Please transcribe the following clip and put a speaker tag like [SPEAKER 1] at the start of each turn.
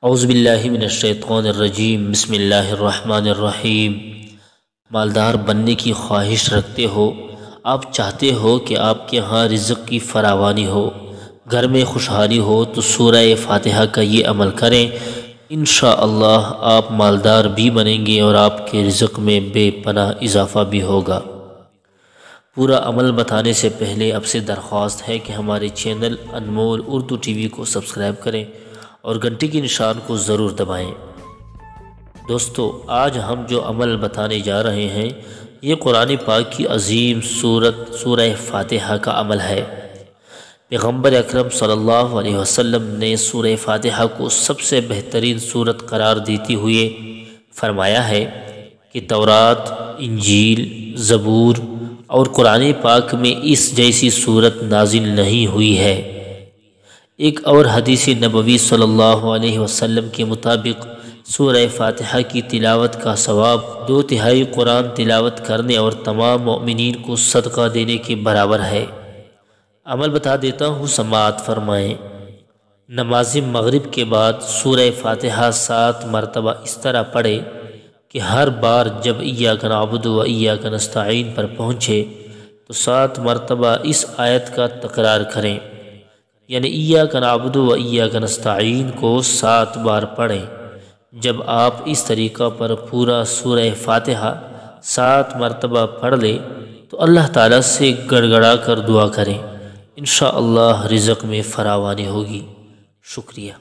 [SPEAKER 1] اعوذ باللہ من الشیطان الرجیم، بسم اللہ الرحمن الرحیم۔ مالدار بننے کی خواہش رکھتے ہو، آپ چاہتے ہو کہ آپ کے ہاں رزق کی فراوانی ہو، گھر میں خوشحالی ہو، تو سورہ فاتحہ کا یہ عمل کریں، انشاءاللہ آپ مالدار بھی بنیں گے اور آپ کے رزق میں بے پناہ اضافہ بھی ہوگا۔ پورا عمل بتانے سے پہلے آپ سے درخواست ہے کہ ہمارے چینل انمول اردو ٹی وی کو سبسکرائب کریں اور گھنٹی کے نشان کو ضرور دبائیں۔ دوستو، آج ہم جو عمل بتانے جا رہے ہیں یہ قرآن پاک کی عظیم سورہ فاتحہ کا عمل ہے۔ پیغمبر اکرم صلی اللہ علیہ وسلم نے سورہ فاتحہ کو سب سے بہترین سورت قرار دیتے ہوئے فرمایا ہے کہ تورات، انجیل، زبور اور قرآن پاک میں اس جیسی سورت نازل نہیں ہوئی ہے۔ ایک اور حدیث نبوی صلی اللہ علیہ وسلم کے مطابق سورہ فاتحہ کی تلاوت کا ثواب 2/3 قرآن تلاوت کرنے اور تمام مؤمنین کو صدقہ دینے کے برابر ہے۔ عمل بتا دیتا ہوں، سماعت فرمائیں۔ نماز مغرب کے بعد سورہ فاتحہ 7 مرتبہ اس طرح پڑھے کہ ہر بار جب ایاک نعبد و ایاک نستعین پر پہنچے تو 7 مرتبہ اس آیت کا تکرار کریں، یعنی ایاک نعبد و ایاک نستعین کو 7 بار پڑھیں۔ جب آپ اس طریقہ پر پورا سورہ فاتحہ 7 مرتبہ پڑھ لیں تو اللہ تعالیٰ سے گڑ گڑا کر دعا کریں، انشاءاللہ رزق میں فراوانی ہوگی۔ شکریہ۔